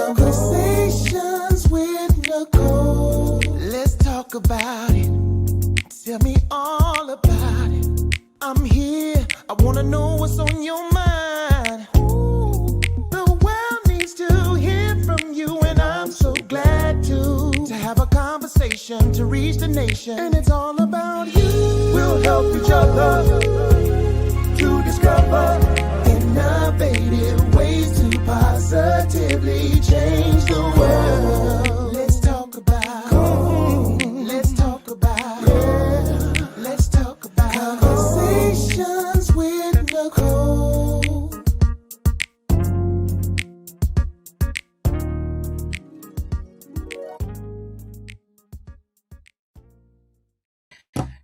Conversations with Nicole. Let's talk about it. Tell me all about it. I'm here. I wanna know what's on your mind. Ooh, the world needs to hear from you, and I'm so glad to have a conversation to reach the nation. And it's all about you. We'll help each other to discover innovative ways to positively change the world. Let's talk about, let's talk about, yeah. Let's talk about conversations with Nicole.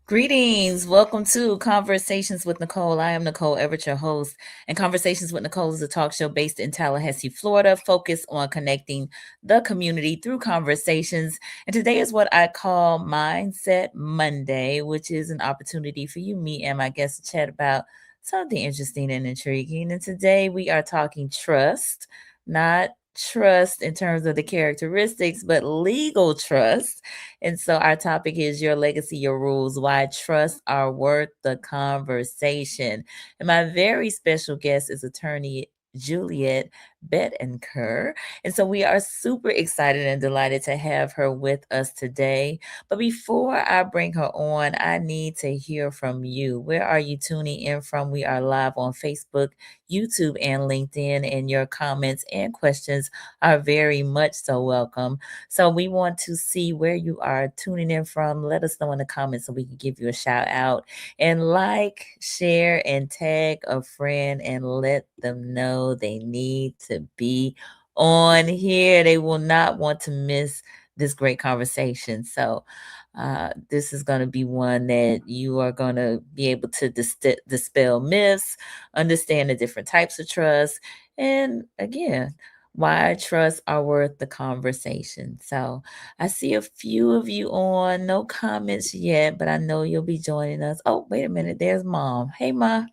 Greetings. Welcome to Conversations with Nicole. I am Nicole Everett, your host. And Conversations with Nicole is a talk show based in Tallahassee, Florida, focused on connecting the community through conversations. And today is what I call Mindset Monday, which is an opportunity for you, me, and my guests to chat about something interesting and intriguing. And today we are talking trust, not trust in terms of the characteristics, but legal trust. And so our topic is your legacy, your rules, why trust are worth the conversation. And my very special guest is attorney Juliette Betancur. And so we are super excited and delighted to have her with us today. But before I bring her on, I need to hear from you. Where are you tuning in from? We are live on Facebook, YouTube, and LinkedIn, and your comments and questions are very much so welcome. So we want to see where you are tuning in from. Let us know in the comments so we can give you a shout out. And like, share, and tag a friend and let them know they need to be on here. They will not want to miss this great conversation. So this is going to be one that you are going to be able to dispel myths, understand the different types of trust, and again, why trust are worth the conversation. So I see a few of you on, no comments yet, but I know you'll be joining us. Oh, wait a minute. There's Mom. Hey, Mom.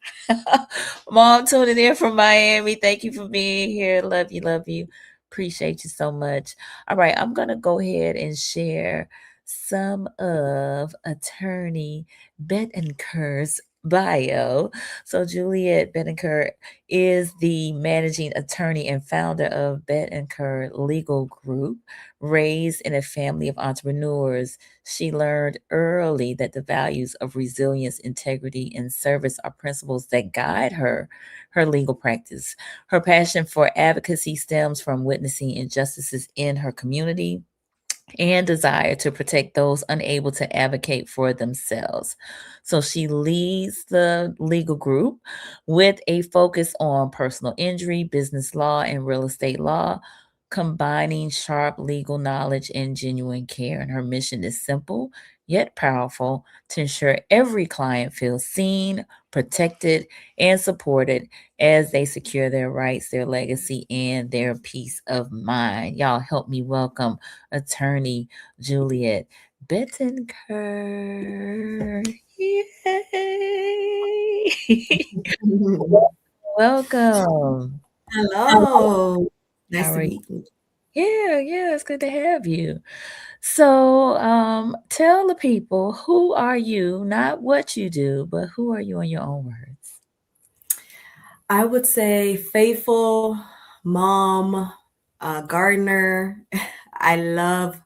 Mom tuning in from Miami. Thank you for being here. Love you. Love you. Appreciate you so much. All right. I'm going to go ahead and share some of attorney Betancur's bio. So Juliette Betancur is the managing attorney and founder of Betancur Legal Group. Raised in a family of entrepreneurs, she learned early that the values of resilience, integrity, and service are principles that guide her legal practice. Her passion for advocacy stems from witnessing injustices in her community and desire to protect those unable to advocate for themselves. So she leads the legal group with a focus on personal injury, business law, and real estate law, combining sharp legal knowledge and genuine care. And her mission is simple yet powerful to ensure every client feels seen, protected, and supported as they secure their rights, their legacy, and their peace of mind. Y'all help me welcome attorney Juliette Betancur. Yay! Welcome. Hello. How Nice to are you? meet you. Yeah, it's good to have you. So, tell the people, who are you? Not what you do, but who are you in your own words? I would say faithful mom, gardener. I love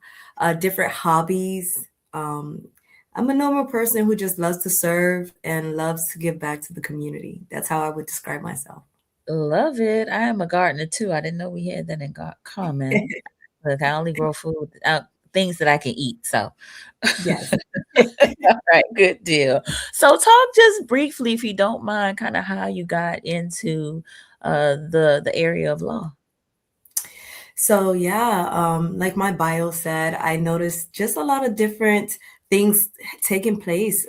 different hobbies. Um, I'm a normal person who just loves to serve and loves to give back to the community. That's how I would describe myself. Love it. I am a gardener too. I didn't know we had that in common. Look, I only grow food, things that I can eat. So, Yes. all right, good deal. So, talk just briefly, if you don't mind, kind of how you got into the area of law. So yeah, like my bio said, I noticed just a lot of different things taking place.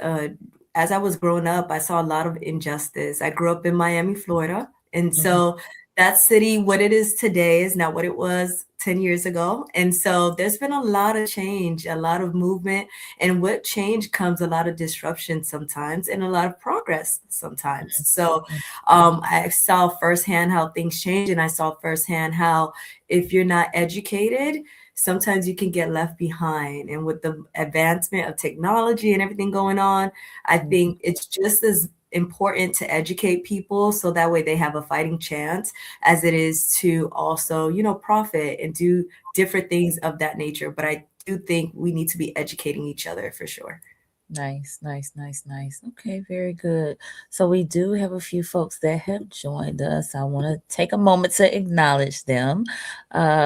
As I was growing up, I saw a lot of injustice. I grew up in Miami, Florida, and Mhm. so that city, what it is today is not what it was 10 years ago. And so there's been a lot of change, a lot of movement. And with change comes a lot of disruption sometimes and a lot of progress sometimes. So Mm, I saw firsthand how things change. And I saw firsthand how if you're not educated, sometimes you can get left behind. And with the advancement of technology and everything going on, I mm, think it's just as important to educate people so that way they have a fighting chance as it is to also, profit and do different things of that nature. But I do think we need to be educating each other for sure. nice, nice, nice, nice. Okay, very good. So we do have a few folks that have joined us. I want to take a moment to acknowledge them.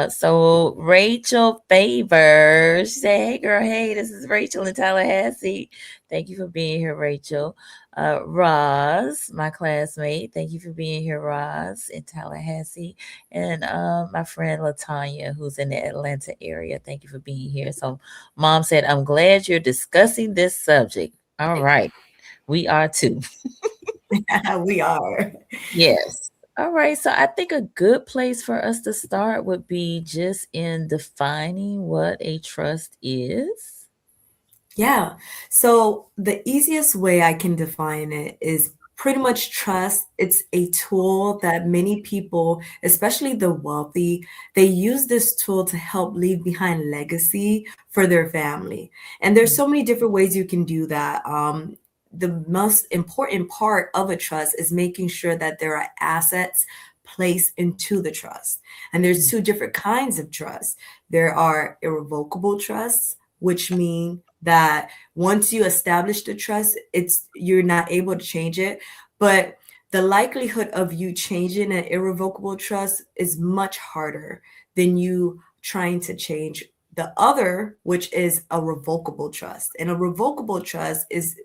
So Rachel Favors, she said, "Hey girl, hey, this is Rachel in Tallahassee. Thank you for being here, Rachel." Roz, my classmate, thank you for being here, Roz, in Tallahassee. And my friend Latanya, who's in the Atlanta area, thank you for being here. So Mom said, "I'm glad you're discussing this subject." All right. We are too. We are. Yes. All right. So I think a good place for us to start would be just in defining what a trust is. Yeah. So the easiest way I can define it is pretty much trust. It's a tool that many people, especially the wealthy, they use this tool to help leave behind legacy for their family. And there's Mm, so many different ways you can do that. The most important part of a trust is making sure that there are assets placed into the trust. And there's mm, two different kinds of trust. There are irrevocable trusts, which mean that once you establish the trust, it's you're not able to change it. But the likelihood of you changing an irrevocable trust is much harder than you trying to change the other, which is a revocable trust. And a revocable trust is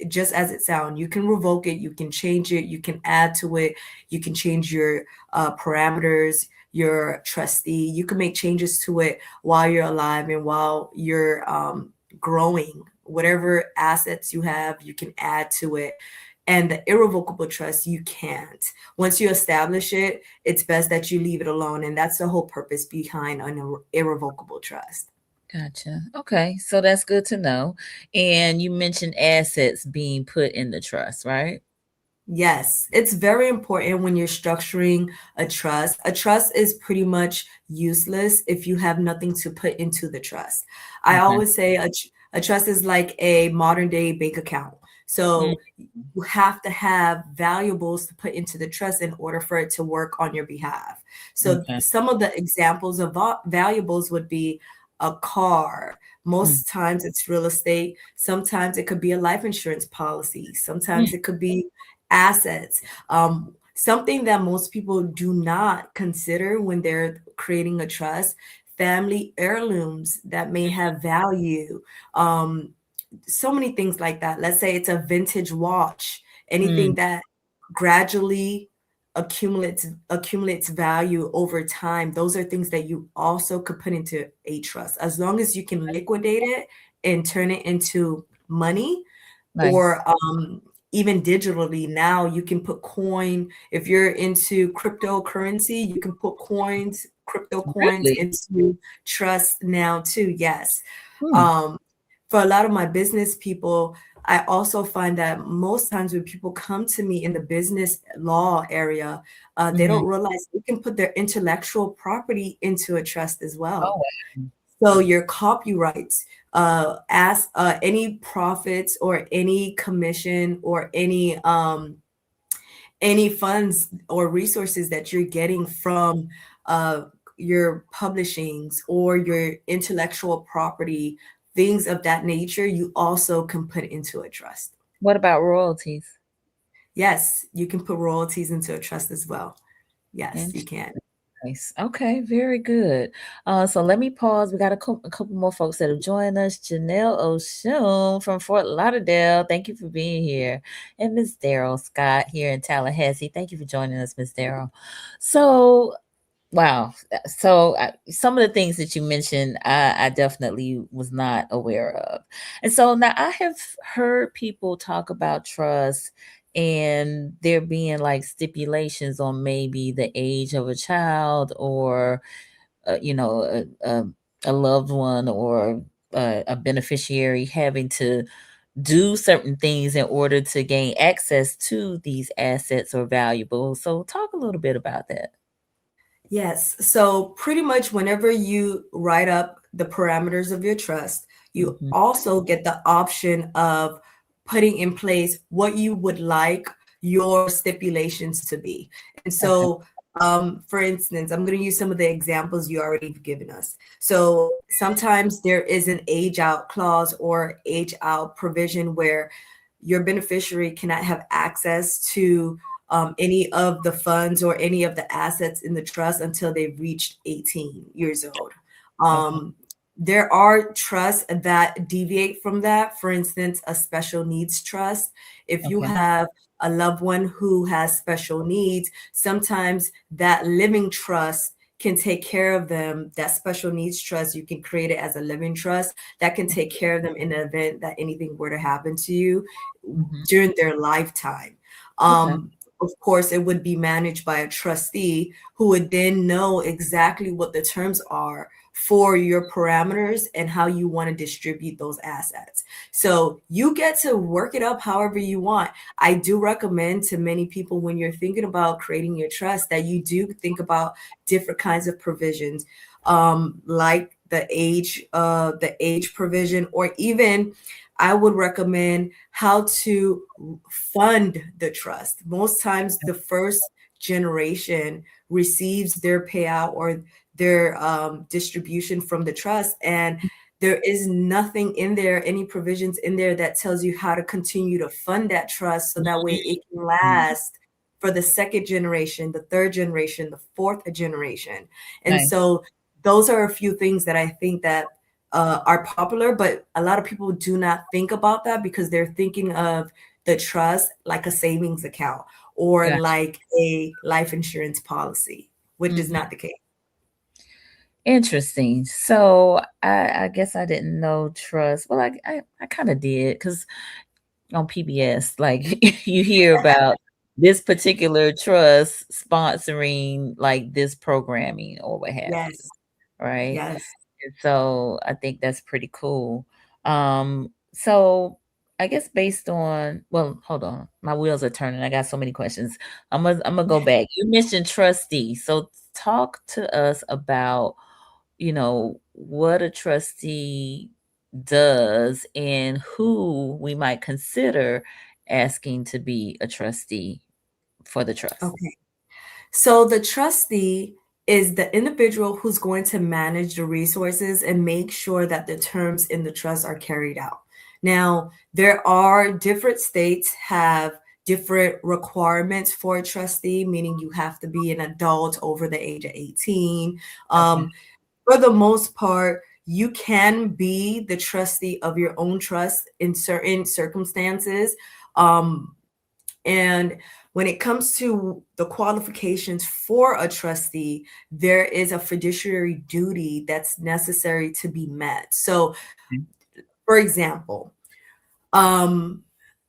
just as it sounds. You can revoke it, you can change it, you can add to it, you can change your parameters, your trustee, you can make changes to it while you're alive and while you're growing. Whatever assets you have, you can add to it. And the irrevocable trust, you can't. Once you establish it, it's best that you leave it alone. And that's the whole purpose behind an irrevocable trust. gotcha. Okay. So that's good to know. And you mentioned assets being put in the trust, right? Yes, it's very important when you're structuring a trust. A trust is pretty much useless if you have nothing to put into the trust. I Okay. always say a trust is like a modern day bank account. Mm, So you have to have valuables to put into the trust in order for it to work on your behalf. So okay. some of the examples of valuables would be a car. Mm, Most times it's real estate. Sometimes it could be a life insurance policy. mm, Sometimes it could be assets. Something that most people do not consider when they're creating a trust, family heirlooms that may have value. Um, so many things like that. Let's say it's a vintage watch, anything mm, that gradually accumulates value over time. Those are things that you also could put into a trust. As long as you can liquidate it and turn it into money, nice. or even digitally now you can put coin. If you're into cryptocurrency, you can put crypto coins Really? into trust now too. Yes. Hmm. um, for a lot of my business people, I also find that most times when people come to me in the business law area, they Mhm. don't realize they can put their intellectual property into a trust as Oh, well. wow. So your copyrights, ask any profits or any commission or any funds or resources that you're getting from uh, your publishings or your intellectual property, things of that nature, you also can put into a trust. What about royalties? Yes, you can put royalties into a trust as well. Yes, you can. Nice. Okay, very good. So let me pause. We got a couple more folks that have joined us. Janelle Oshun from Fort Lauderdale. Thank you for being here. And Miss Daryl Scott here in Tallahassee. Thank you for joining us, Miss Daryl. So, wow. Some of the things that you mentioned, I definitely was not aware of. And so now I have heard people talk about trust and there being like stipulations on maybe the age of a child, or you know, a loved one, or a beneficiary having to do certain things in order to gain access to these assets or valuables. So talk a little bit about that. Yes. So pretty much whenever you write up the parameters of your trust, you Hmm. also get the option of putting in place what you would like your stipulations to be. And Okay. so, for instance, I'm going to use some of the examples you already have given us. So sometimes there is an age out clause or age out provision where your beneficiary cannot have access to any of the funds or any of the assets in the trust until they've reached 18 years old. Okay. Um, there are trusts that deviate from that. For instance, a special needs trust. If you Okay. have a loved one who has special needs, sometimes that living trust can take care of them. That special needs trust, you can create it as a living trust that can take care of them in the event that anything were to happen to you Hmm. during their lifetime. Okay. Of course, it would be managed by a trustee who would then know exactly what the terms are for your parameters and how you want to distribute those assets. So you get to work it up however you want. I do recommend to many people when you're thinking about creating your trust that you do think about different kinds of provisions, like the age provision, or even I would recommend how to fund the trust. Most times, the first generation receives their payout or their distribution from the trust, and there is nothing in there, any provisions in there that tells you how to continue to fund that trust so that way it can Mhm. last for the second generation, the third generation, the fourth generation. And Nice. so those are a few things that I think that are popular, but a lot of people do not think about that because they're thinking of the trust like a savings account or Gotcha. like a life insurance policy, which is Hmm. not the case. Interesting. So I guess I didn't know trust. Well, I kind of did, because on PBS, like you hear about this particular trust sponsoring like this programming or what have you, Yes, right? yes. And so I think that's pretty cool. So I guess based on, well, hold on, my wheels are turning. I got so many questions. I'm gonna go back. You mentioned trustee, so talk to us about, what a trustee does and who we might consider asking to be a trustee for the trust. Okay. So the trustee is the individual who's going to manage the resources and make sure that the terms in the trust are carried out. Now, there are different states have different requirements for a trustee, meaning you have to be an adult over the age of 18. Okay. For the most part, you can be the trustee of your own trust in certain circumstances. Um, and when it comes to the qualifications for a trustee, there is a fiduciary duty that's necessary to be met. So, for example, um,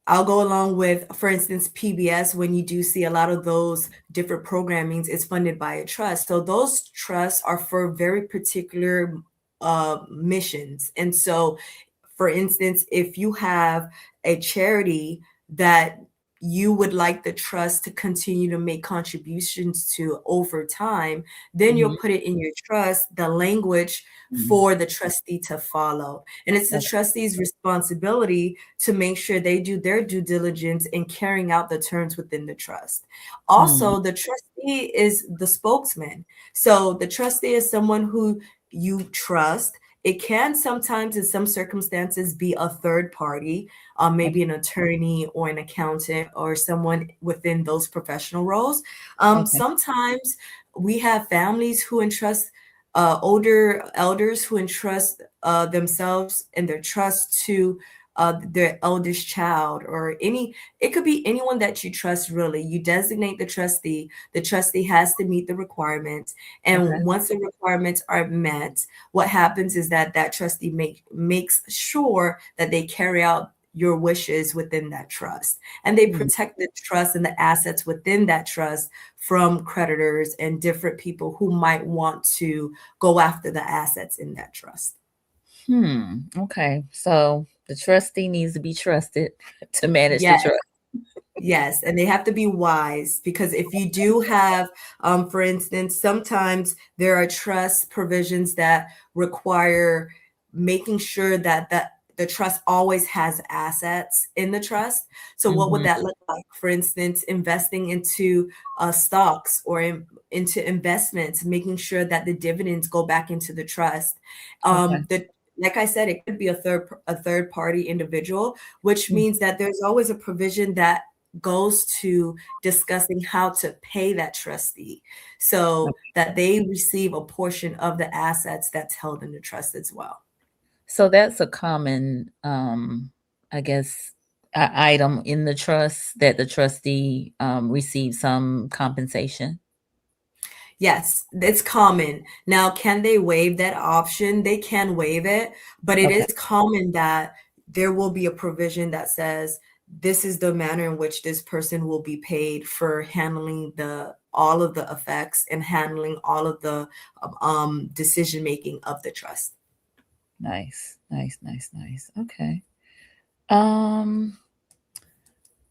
I'll go along with, for instance, PBS. When you do see a lot of those different programmings, it's funded by a trust. So those trusts are for very particular missions. And so, for instance, if you have a charity that you would like the trust to continue to make contributions to over time, then you'll Mhm, put it in your trust, the language mhm. for the trustee to follow. And it's the Okay. trustee's responsibility to make sure they do their due diligence in carrying out the terms within the trust. Mm, Also, the trustee is the spokesman. So the trustee is someone who you trust. It can sometimes, in some circumstances, be a third party, okay, maybe an attorney or an accountant or someone within those professional roles. okay, Sometimes we have families who entrust older elders who entrust themselves and their trust to their eldest child or it could be anyone that you trust. Really, you designate the trustee has to meet the requirements, okay. and once the requirements are met, what happens is that trustee makes sure that they carry out your wishes within that trust. And they Mm. protect the trust and the assets within that trust from creditors and different people who might want to go after the assets in that trust. Okay. So the trustee needs to be trusted to manage the Yes. trust. Yes, and they have to be wise, because if you do have, for instance, sometimes there are trust provisions that require making sure that the trust always has assets in the trust. So what would Mhm. that look like? For instance, investing into stocks or into investments, making sure that the dividends go back into the trust. Okay. Like I said, it could be a third party individual, which Mm. means that there's always a provision that goes to discussing how to pay that trustee so that they receive a portion of the assets that's held in the trust as well. So that's a common, I guess, item in the trust that the trustee receives some compensation. Yes, it's common. Now, can they waive that option? They can waive it, but it Okay. is common that there will be a provision that says this is the manner in which this person will be paid for handling the all of the effects and handling all of the decision making of the trust. Nice, nice, nice, nice. Okay. Um,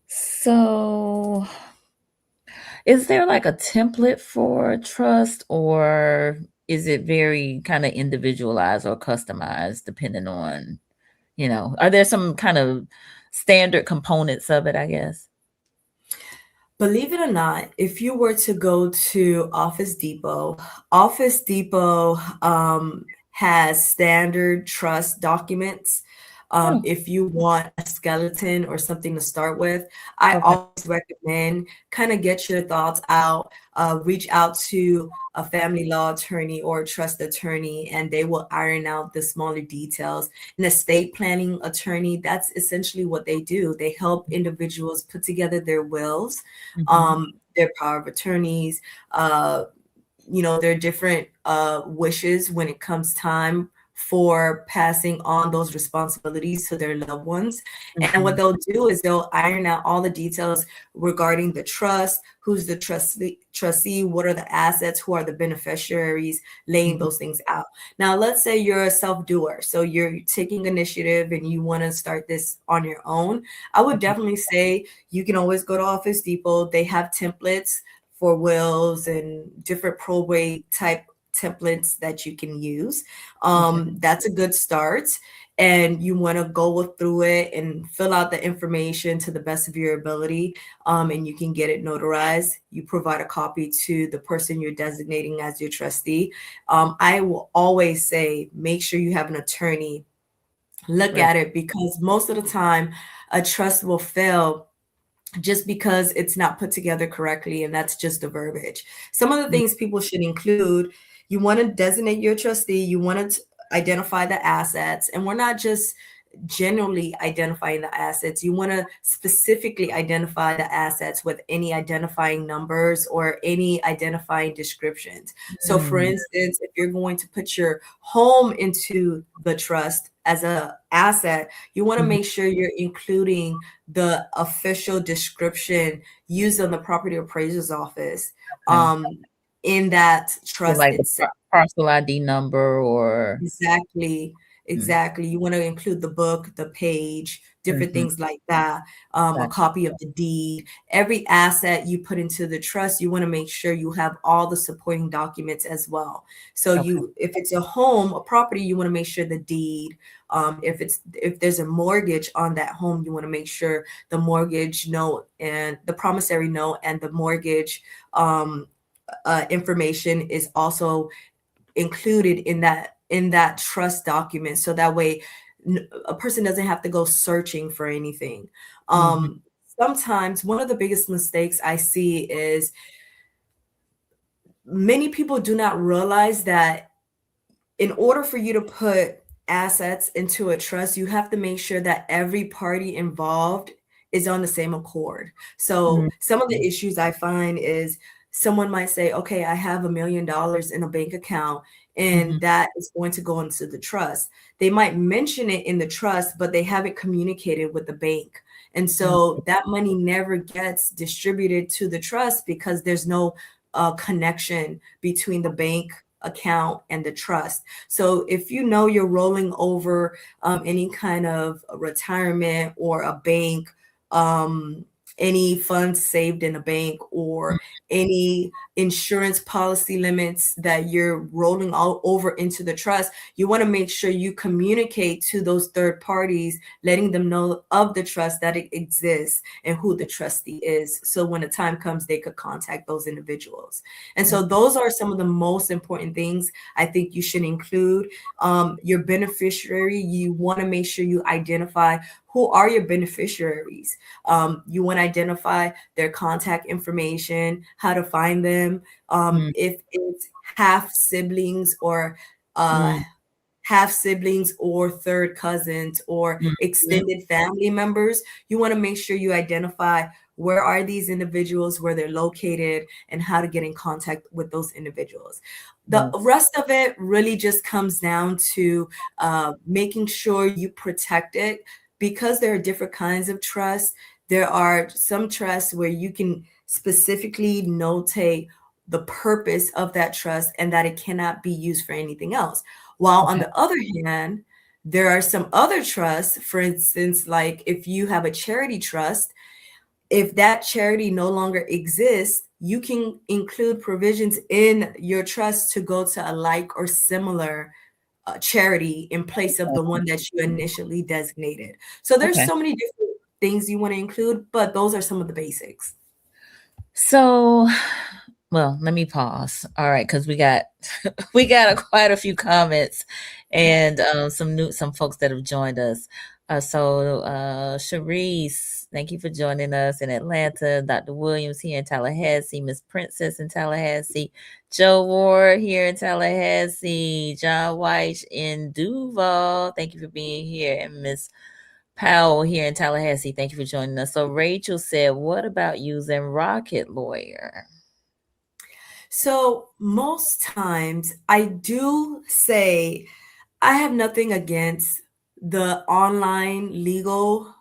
so is there like a template for trust, or is it very kind of individualized or customized depending on, are there some kind of standard components of it, I guess? Believe it or not, if you were to go to Office Depot has standard trust documents. Oh, If you want a skeleton or something to start with, I okay. always recommend kind of get your thoughts out, reach out to a family law attorney or a trust attorney, and they will iron out the smaller details. An estate planning attorney, that's essentially what they do. They help individuals put together their wills, Mhm. their power of attorneys, their different wishes when it comes time for passing on those responsibilities to their loved ones. And what Mhm. they'll do is they'll iron out all the details regarding the trust, who's the trustee, what are the assets, who are the beneficiaries, laying Mhm. those things out. Now, let's say you're a self-doer, so you're taking initiative and you want to start this on your own. I would Okay. definitely say you can always go to Office Depot. They have templates for wills and different probate type templates that you can use. Okay. That's a good start. And you want to go through it and fill out the information to the best of your ability. And you can get it notarized. You provide a copy to the person you're designating as your trustee. I will always say, make sure you have an attorney look Right. at it, because most of the time a trust will fail just because it's not put together correctly, and that's just the verbiage. Some of the Mm. things people should include, you want to designate your trustee, you want to identify the assets, and we're not just generally identifying the assets. You want to specifically identify the assets with any identifying numbers or any identifying descriptions. So for Mm. instance, if you're going to put your home into the trust as a asset, you want to Mhm. make sure you're including the official description used on the property appraiser's office Okay. um, in that So trust like the itself. parcel ID number or Exactly. mm, Exactly. You want to include the book, the page, different mhm. things like that, a Gotcha. copy of the deed. Every asset you put into the trust, you want to make sure you have all the supporting documents as well. So Okay. if it's a home, a property, you want to make sure the deed. If there's a mortgage on that home, you want to make sure the mortgage note and the promissory note and the mortgage information is also included in that trust document, so that way a person doesn't have to go searching for anything. Mhm. Sometimes one of the biggest mistakes I see is many people do not realize that in order for you to put assets into a trust, you have to make sure that every party involved is on the same accord. So Mhm. some of the issues I find is someone might say, okay, I have $1 million in a bank account, Mhm. and that is going to go into the trust. They might mention it in the trust, but they haven't communicated with the bank. And Mm. so that money never gets distributed to the trust because there's no connection between the bank account and the trust. So if you know you're rolling over any kind of retirement or a bank, um, any funds saved in a bank, or any insurance policy limits that you're rolling all over into the trust, you want to make sure you communicate to those third parties, letting them know of the trust, that it exists, and who the trustee is. So when the time comes, they could contact those individuals. And so those are some of the most important things I think you should include. Your beneficiary, you want to make sure you identify who are your beneficiaries. You want to identify their contact information, how to find them. Mm. If it's half siblings or uh, Mm. half siblings or third cousins or Mhm. extended family members, you want to make sure you identify where are these individuals, where they're located, and how to get in contact with those individuals. The Yes. rest of it really just comes down to making sure you protect it, because there are different kinds of trusts. There are some trusts where you can specifically notate the purpose of that trust and that it cannot be used for anything else. While on Okay. the other hand, there are some other trusts, for instance, like if you have a charity trust, if that charity no longer exists, you can include provisions in your trust to go to a like or similar charity in place of the one that you initially designated. So there's Okay. so many different things you want to include, but those are some of the basics. So, well, let me pause. All right, because we got we got quite a few comments and some folks that have joined us. Sharice, thank you for joining us in Atlanta. Dr. Williams here in Tallahassee. Miss Princess in Tallahassee. Joe Ward here in Tallahassee. John White in Duval. Thank you for being here. And Miss Powell here in Tallahassee. Thank you for joining us. So Rachel said, what about using Rocket Lawyer? So most times I do say I have nothing against the online legal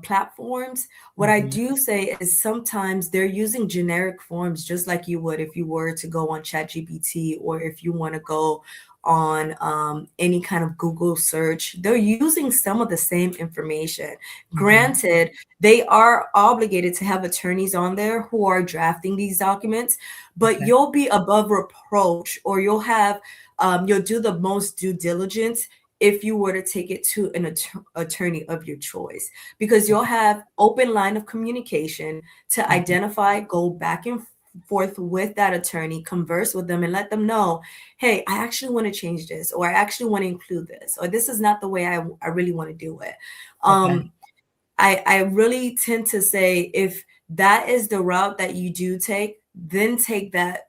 platforms. What I Mhm. do say is sometimes they're using generic forms, just like you would if you were to go on ChatGPT, or if you want to go on any kind of Google search. They're using some of the same information. Mhm. Granted, they are obligated to have attorneys on there who are drafting these documents, but Okay. you'll be above reproach, or you'll do the most due diligence if you were to take it to an attorney of your choice, because you'll have open line of communication to Mhm. identify, go back and forth with that attorney, converse with them, and let them know, hey, I actually want to change this, or I actually want to include this, or this is not the way I really want to do it. Okay. I really tend to say, if that is the route that you do take, then take that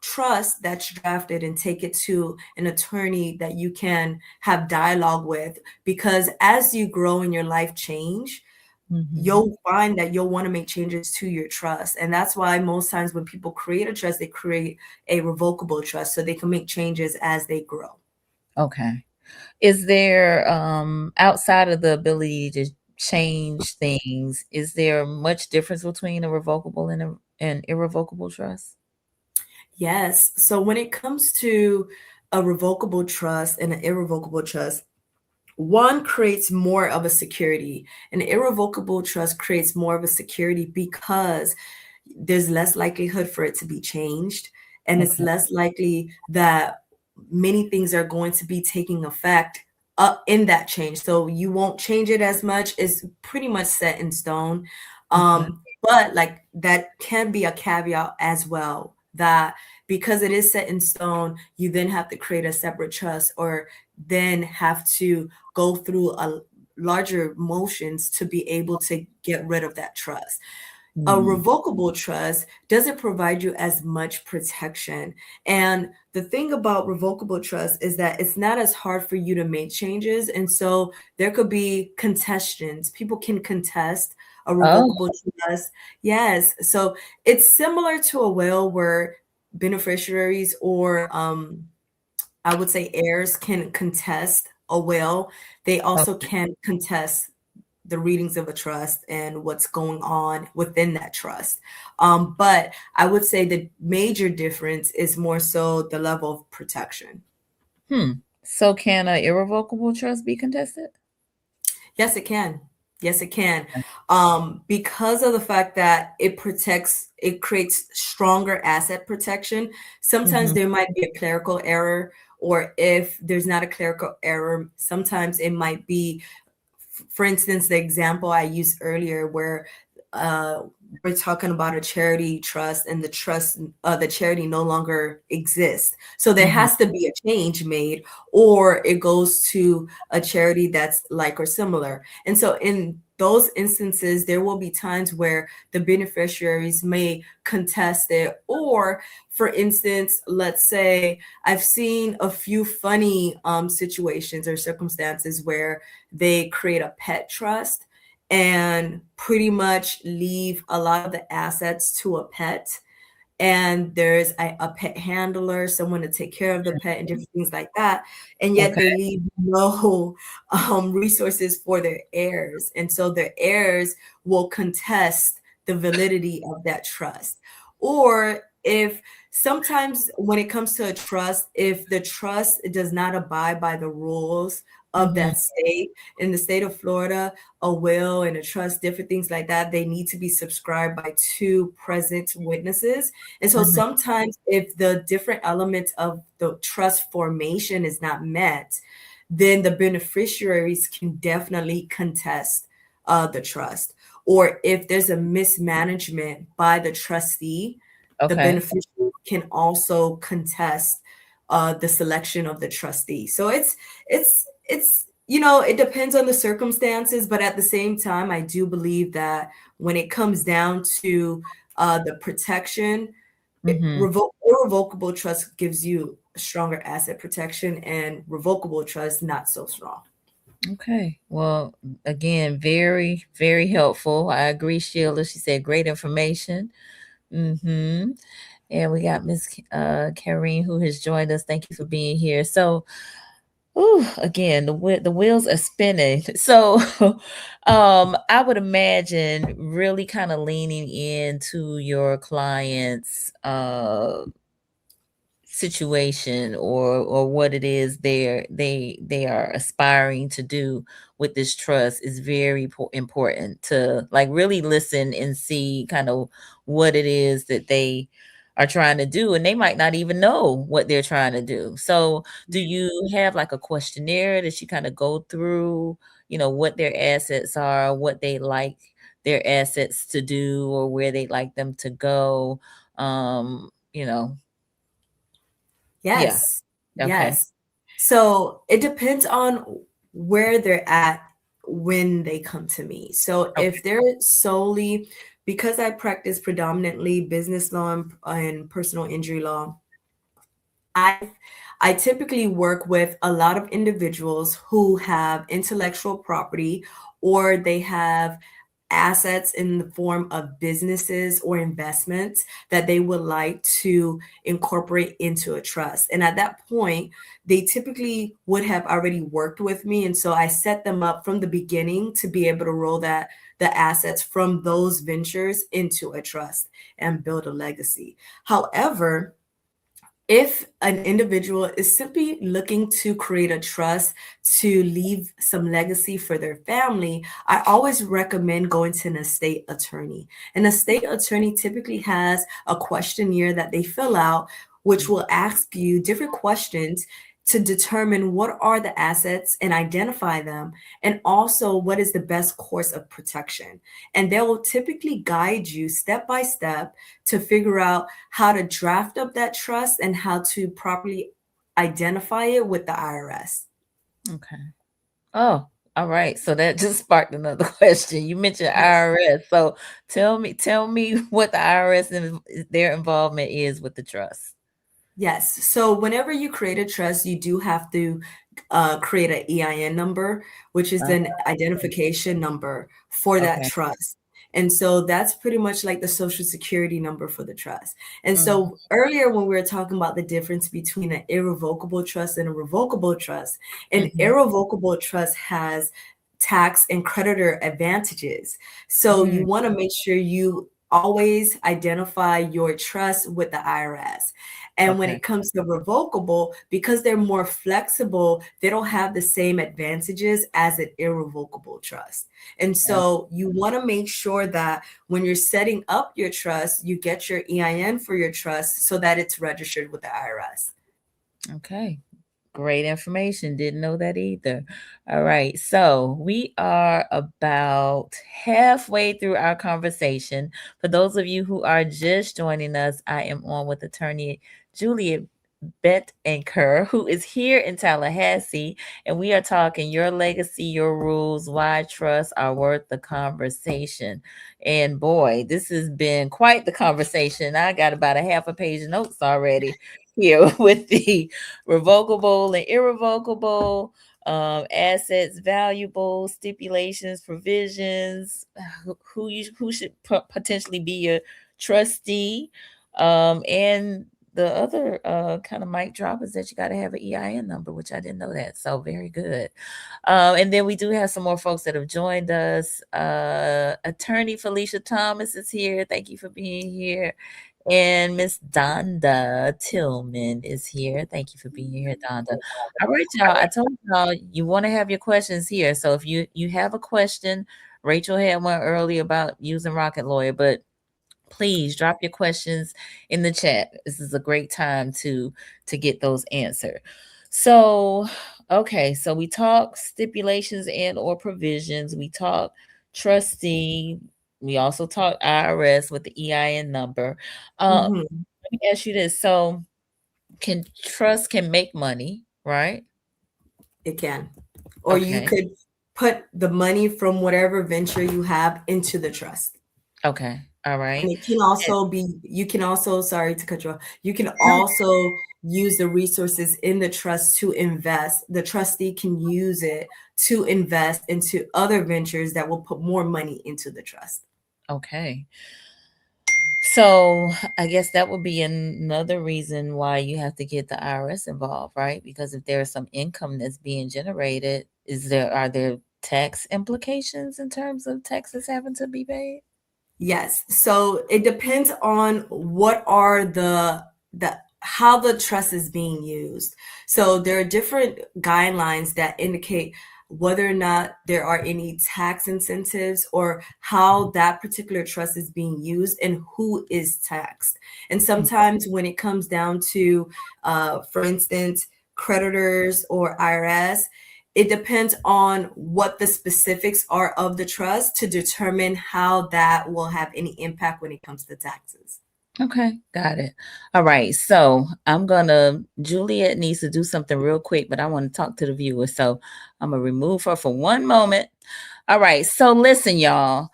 trust that's drafted and take it to an attorney that you can have dialogue with, because as you grow in your life change, Mhm. you'll find that you'll want to make changes to your trust. And that's why most times when people create a trust, they create a revocable trust so they can make changes as they grow. Okay. Is there outside of the ability to change things, is there much difference between a revocable and an irrevocable trust? Yes. So when it comes to a revocable trust and an irrevocable trust, one creates more of a security. An irrevocable trust creates more of a security because there's less likelihood for it to be changed. And it's Okay. less likely that many things are going to be taking effect in that change. So you won't change it as much. It's pretty much set in stone. Okay. But like that can be a caveat as well, that because it is set in stone, you then have to create a separate trust, or then have to go through a larger motions to be able to get rid of that trust. A Mm. revocable trust doesn't provide you as much protection. And the thing about revocable trust is that it's not as hard for you to make changes. And so there could be contestations. People can contest A Oh, revocable trust, yes. So it's similar to a will where beneficiaries or I would say heirs can contest a will. They also okay. can contest the readings of a trust and what's going on within that trust. But I would say the major difference is more so the level of protection. Hmm. So can an irrevocable trust be contested? Yes, it can. Yes, it can. Because of the fact that it creates stronger asset protection. Sometimes Mm-hmm. there might be a clerical error, or if there's not a clerical error, sometimes it might be, for instance, the example I used earlier where uh, we're talking about a charity trust and the charity no longer exists. So there Mm-hmm. has to be a change made, or it goes to a charity that's like or similar. And so in those instances, there will be times where the beneficiaries may contest it. Or, for instance, let's say I've seen a few funny situations or circumstances where they create a pet trust and pretty much leave a lot of the assets to a pet, and there's a pet handler, someone to take care of the pet and different things like that, and yet they Okay. leave no resources for their heirs, and so their heirs will contest the validity of that trust. Or if sometimes when it comes to a trust, if the trust does not abide by the rules of Mm-hmm. that state, in the state of Florida, a will and a trust, different things like that, they need to be subscribed by two present witnesses. And so Mm-hmm. sometimes if the different elements of the trust formation is not met, then the beneficiaries can definitely contest the trust. Or if there's a mismanagement by the trustee, the Okay. beneficiary can also contest the selection of the trustee. So it's it depends on the circumstances, but at the same time, I do believe that when it comes down to the protection, Mm-hmm. irrevocable trust gives you a stronger asset protection, and revocable trust not so strong. Okay. Well, again, very, very helpful. I agree, Sheila. She said great information. Mm-hmm. And we got Miss Karine who has joined us. Thank you for being here. So, ooh, again, the wheels are spinning. So, I would imagine really kind of leaning into your clients' situation or what it is they are aspiring to do with this trust is very important to like really listen and see kind of what it is that they are trying to do, and they might not even know what they're trying to do. So do you have like a questionnaire that you kind of go through, what their assets are, what they like their assets to do, or where they like them to go? You know, yeah. Yes. Okay. Yes. So it depends on where they're at when they come to me. So Okay. if they're solely, because I practice predominantly business law and personal injury law, I I typically work with a lot of individuals who have intellectual property, or they have assets in the form of businesses or investments that they would like to incorporate into a trust. And at that point, they typically would have already worked with me. And so I set them up from the beginning to be able to roll the assets from those ventures into a trust and build a legacy. However, if an individual is simply looking to create a trust to leave some legacy for their family, I always recommend going to an estate attorney. An estate attorney typically has a questionnaire that they fill out, which will ask you different questions to determine what are the assets and identify them, and also what is the best course of protection. And they will typically guide you step by step to figure out how to draft up that trust and how to properly identify it with the IRS. Okay. Oh, all right. So that just sparked another question. You mentioned Yes. IRS. So tell me what the IRS and their involvement is with the trust. Yes. So whenever you create a trust, you do have to create an EIN number, which is Uh, an identification number for that okay. trust. And so that's pretty much like the social security number for the trust. And so earlier when we were talking about the difference between an irrevocable trust and a revocable trust, an irrevocable trust has tax and creditor advantages. So you want to make sure you always identify your trust with the IRS. And when Okay. it comes to revocable, because they're more flexible, they don't have the same advantages as an irrevocable trust. And so you want to make sure that when you're setting up your trust, you get your EIN for your trust so that it's registered with the IRS. Okay. Great information. Didn't know that either. All right. So we are about halfway through our conversation. For those of you who are just joining us, I am on with attorney Juliette Betancur, who is here in Tallahassee, and we are talking your legacy, your rules, why trusts are worth the conversation. And boy, this has been quite the conversation. I got about a half a page of notes already here with the revocable and irrevocable assets, valuable stipulations, provisions, who should potentially be your trustee, and the other kind of mic drop is that you got to have an EIN number, which I didn't know that. So very good. And then we do have some more folks that have joined us. Attorney Felicia Thomas is here. Thank you for being here. And Miss Donda Tillman is here. Thank you for being here, Donda. All right, y'all. I told y'all you want to have your questions here. So if you have a question, Rachel had one earlier about using Rocket Lawyer, but please drop your questions in the chat. This is a great time to get those answered. So, okay, so we talk stipulations and or provisions. We talk trustee. We also talk IRS with the EIN number. Let me ask you this. So, trust can make money, right? It can. Or you Okay. could put the money from whatever venture you have into the trust. Okay. All right. And it can also be, you can also, sorry to cut you off, you can also use the resources in the trust to invest. The trustee can use it to invest into other ventures that will put more money into the trust. Okay. So I guess that would be another reason why you have to get the IRS involved, right? Because if there's some income that's being generated, are there tax implications in terms of taxes having to be paid? Yes. So it depends on what are the how the trust is being used. So there are different guidelines that indicate whether or not there are any tax incentives or how that particular trust is being used and who is taxed. And sometimes when it comes down to, for instance, creditors or IRS, it depends on what the specifics are of the trust to determine how that will have any impact when it comes to taxes. Okay, got it. All right. So Juliet needs to do something real quick, but I want to talk to the viewers. So I'm gonna remove her for one moment. All right. So listen, y'all.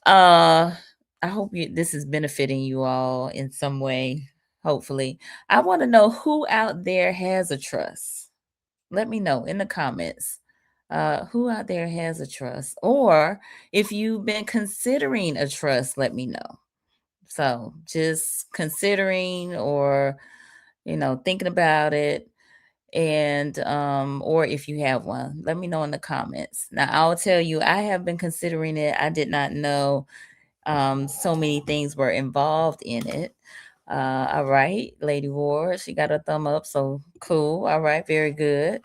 I hope this is benefiting you all in some way. Hopefully, I want to know who out there has a trust. Let me know in the comments. Who out there has a trust, or if you've been considering a trust, let me know. So just considering or thinking about it, and or if you have one, let me know in the comments. Now I'll tell you, I have been considering it. I did not know so many things were involved in it. All right, Lady Ward, she got a thumb up, so cool. All right, very good.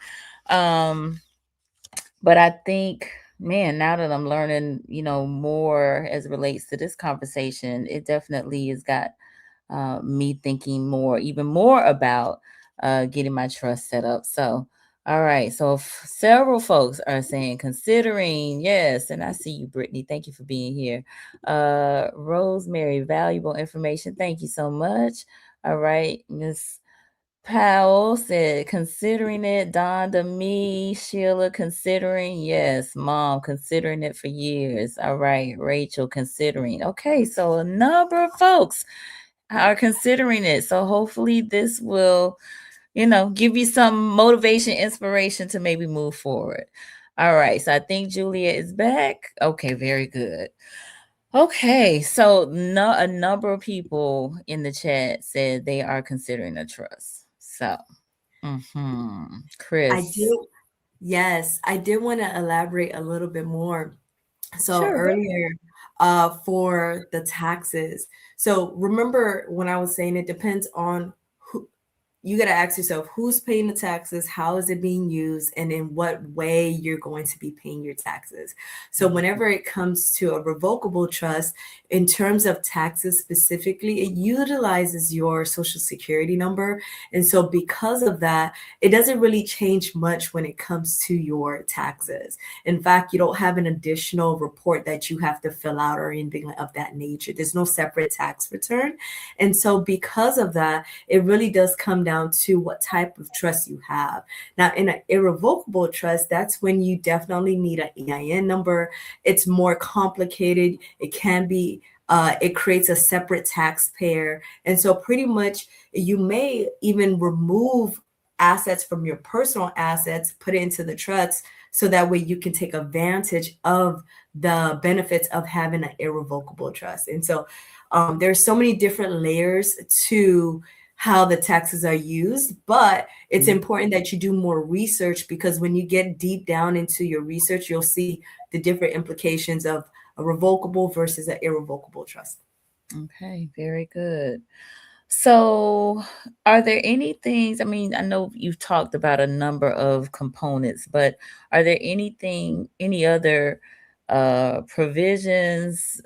But I think, man, now that I'm learning, more as it relates to this conversation, it definitely has got me thinking even more about getting my trust set up. So, all right. So several folks are saying considering, yes. And I see you, Brittany. Thank you for being here. Rosemary, valuable information. Thank you so much. All right. Miss Powell said, considering it. Donda, me, Sheila, considering. Yes, Mom, considering it for years. All right, Rachel, considering. Okay, so a number of folks are considering it. So hopefully this will, give you some motivation, inspiration to maybe move forward. All right, so I think Julia is back. Okay, very good. Okay, so a number of people in the chat said they are considering a trust. So, I Chris, do. Yes, I did want to elaborate a little bit more. So sure, go ahead. earlier, for the taxes. So remember when I was saying it depends on who, you got to ask yourself who's paying the taxes, how is it being used, and in what way you're going to be paying your taxes. So whenever it comes to a revocable trust, in terms of taxes specifically, it utilizes your social security number. And so because of that, it doesn't really change much when it comes to your taxes. In fact, you don't have an additional report that you have to fill out or anything of that nature. There's no separate tax return. And so because of that, it really does come down to what type of trust you have. Now, in an irrevocable trust, that's when you definitely need an EIN number. It's more complicated. It can be, it creates a separate taxpayer. And so pretty much you may even remove assets from your personal assets, put it into the trust, so that way you can take advantage of the benefits of having an irrevocable trust. And so there's so many different layers to how the taxes are used, but it's important that you do more research, because when you get deep down into your research, you'll see the different implications of a revocable versus an irrevocable trust. Okay, very good. So, are there any things? I mean, I know you've talked about a number of components, but are there any other provisions,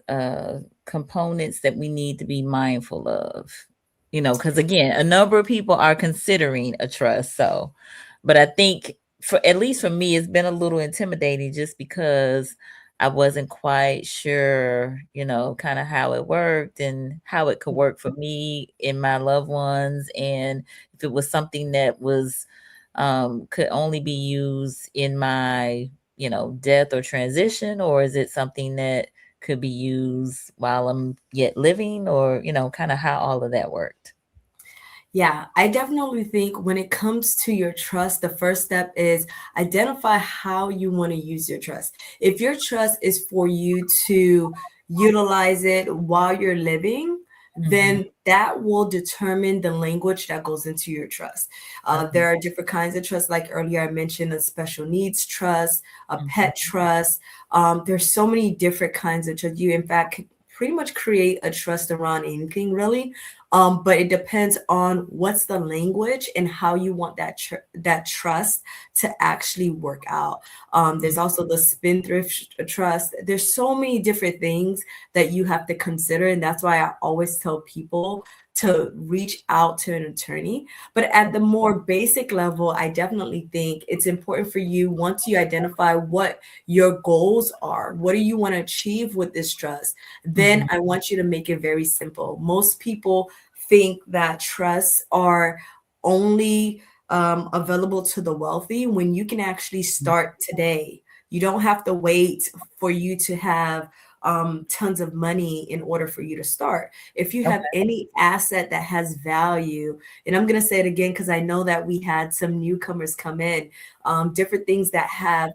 components that we need to be mindful of? Because again, a number of people are considering a trust. So, but I think for at least for me, it's been a little intimidating just because I wasn't quite sure, kind of how it worked and how it could work for me and my loved ones. And if it was something that was, could only be used in my, death or transition, or is it something that could be used while I'm yet living, or, kind of how all of that worked. Yeah, I definitely think when it comes to your trust, the first step is identify how you want to use your trust. If your trust is for you to utilize it while you're living, Mhm. then that will determine the language that goes into your trust. Okay. There are different kinds of trust. Like earlier, I mentioned a special needs trust, a Mhm. pet trust. There's so many different kinds of trust. You, in fact, could pretty much create a trust around anything, really. But it depends on what's the language and how you want that trust to actually work out. There's also the spendthrift trust. There's so many different things that you have to consider, and that's why I always tell people to reach out to an attorney. But at the more basic level, I definitely think it's important for you, once you identify what your goals are, what do you want to achieve with this trust, then Mhm. I want you to make it very simple. Most people think that trusts are only available to the wealthy, when you can actually start today. You don't have to wait for you to have tons of money in order for you to start. If you have Okay. any asset that has value, and I'm going to say it again because I know that we had some newcomers come in, different things that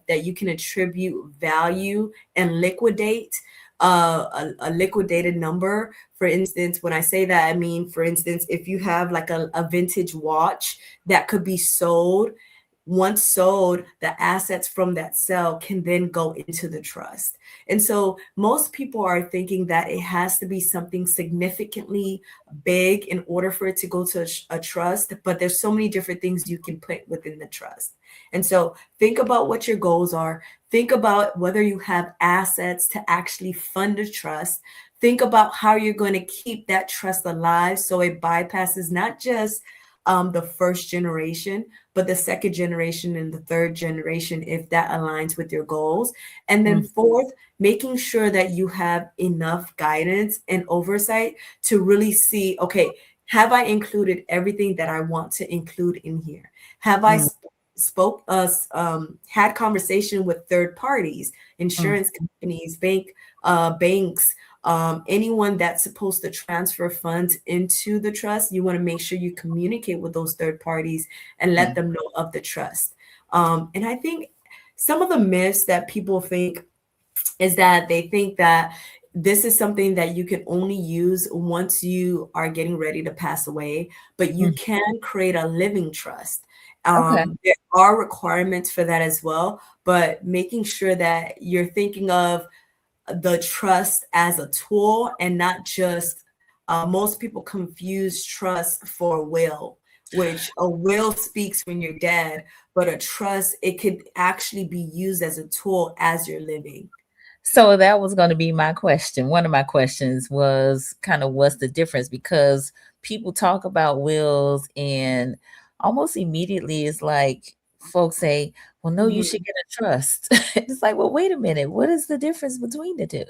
you can attribute value and liquidate. A liquidated number. For instance, when I say that, I mean, for instance, if you have like a vintage watch that could be sold, once sold, the assets from that sale can then go into the trust. And so most people are thinking that it has to be something significantly big in order for it to go to a trust, but there's so many different things you can put within the trust. And so think about what your goals are. Think about whether you have assets to actually fund a trust. Think about how you're going to keep that trust alive so it bypasses not just the first generation, but the second generation and the third generation, if that aligns with your goals. And then Mm. fourth, making sure that you have enough guidance and oversight to really see, okay, have I included everything that I want to include in here? Have I Mm. spoke us had conversation with third parties, Mm. insurance companies, banks, anyone that's supposed to transfer funds into the trust? You want to make sure you communicate with those third parties and let Mm. them know of the trust. And I think some of the myths that people think is that they think that this is something that you can only use once you are getting ready to pass away, but you Mm. can create a living trust. Okay. There are requirements for that as well, but making sure that you're thinking of the trust as a tool and not just, most people confuse trust for a will, which a will speaks when you're dead, but a trust, it could actually be used as a tool as you're living. So that was going to be my question. One of my questions was kind of what's the difference, because people talk about wills and almost immediately it's like folks say, well, no, you should Mhm. get a trust. It's like, well, wait a minute. What is the difference between the 2?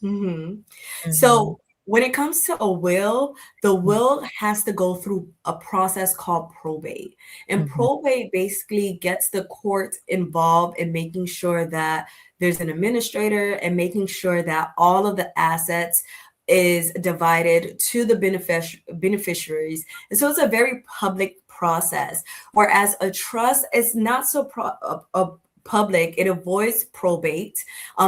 Mhm. Mhm. So when it comes to a will, the will has to go through a process called probate. And Mhm. probate basically gets the court involved in making sure that there's an administrator and making sure that all of the assets is divided to the beneficiaries. And so it's a very public process. Whereas a trust is not so public, it avoids probate,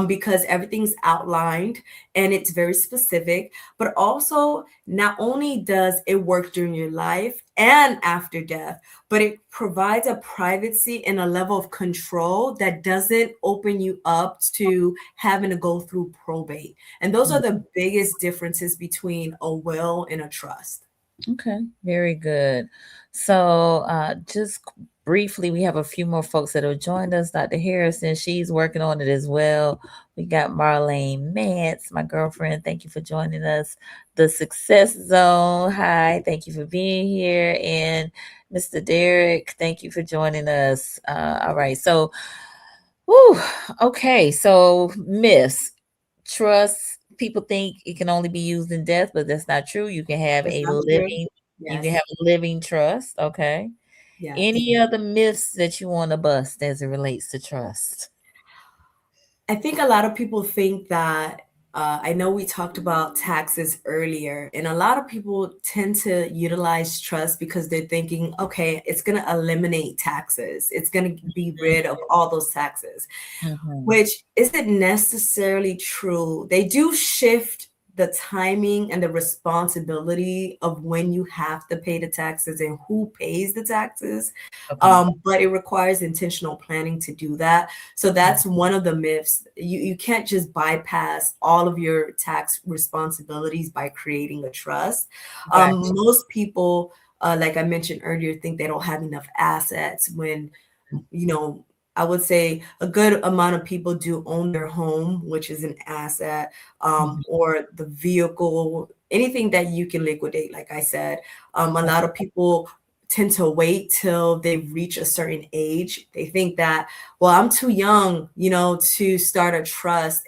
because everything's outlined and it's very specific. But also, not only does it work during your life and after death, but it provides a privacy and a level of control that doesn't open you up to having to go through probate. And those are Mm. the biggest differences between a will and a trust. Okay, very good. So, just briefly, we have a few more folks that have joined us. Dr. Harrison, she's working on it as well. We got Marlene Mance, my girlfriend. Thank you for joining us. The Success Zone. Hi, thank you for being here. And Mr. Derek, thank you for joining us. All right, so, whew, okay, so myths. Trust, people think it can only be used in death, but that's not true. That's not true. You can Yes. have a living trust, okay? Yes. Any other myths that you wanna bust as it relates to trust? I think a lot of people think that, I know we talked about taxes earlier, and a lot of people tend to utilize trust because they're thinking, okay, it's going to eliminate taxes. It's going to be rid of all those taxes, Mhm. which isn't necessarily true. They do shift the timing and the responsibility of when you have to pay the taxes and who pays the taxes. Okay. But it requires intentional planning to do that. So Mhm. that's one of the myths. You can't just bypass all of your tax responsibilities by creating a trust. Gotcha. Most people, like I mentioned earlier, think they don't have enough assets when, you know, I would say a good amount of people do own their home, which is an asset, Mhm. or the vehicle, anything that you can liquidate, like I said. A Okay. lot of people tend to wait till they reach a certain age. They think that, well, I'm too young, to start a trust.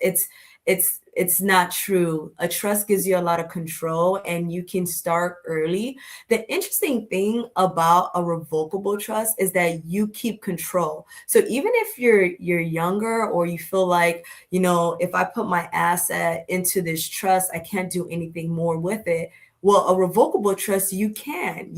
It's not true. A trust gives you a lot of control and you can start early. The interesting thing about a revocable trust is that you keep control. So even if you're younger or you feel like, if I put my asset into this trust, I can't do anything more with it. Well, a revocable trust, you can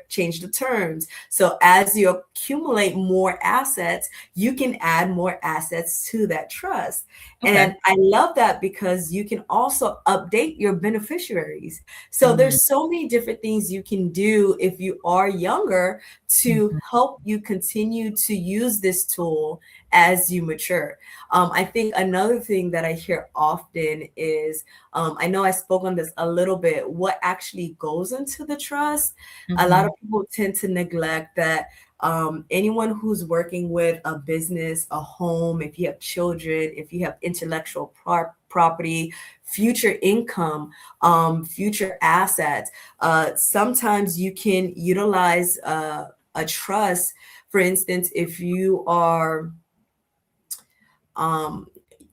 change the terms. So as you accumulate more assets, you can add more assets to that trust. Okay. And I love that because you can also update your beneficiaries. So Mhm. there's so many different things you can do if you are younger to Mhm. help you continue to use this tool as you mature. I think another thing that I hear often is, I know I spoke on this a little bit, what actually goes into the trust. A lot of Mhm. people tend to neglect that. Anyone who's working with a business, a home, if you have children, if you have intellectual property, future income, future assets, sometimes you can utilize a trust. For instance, if you are, um,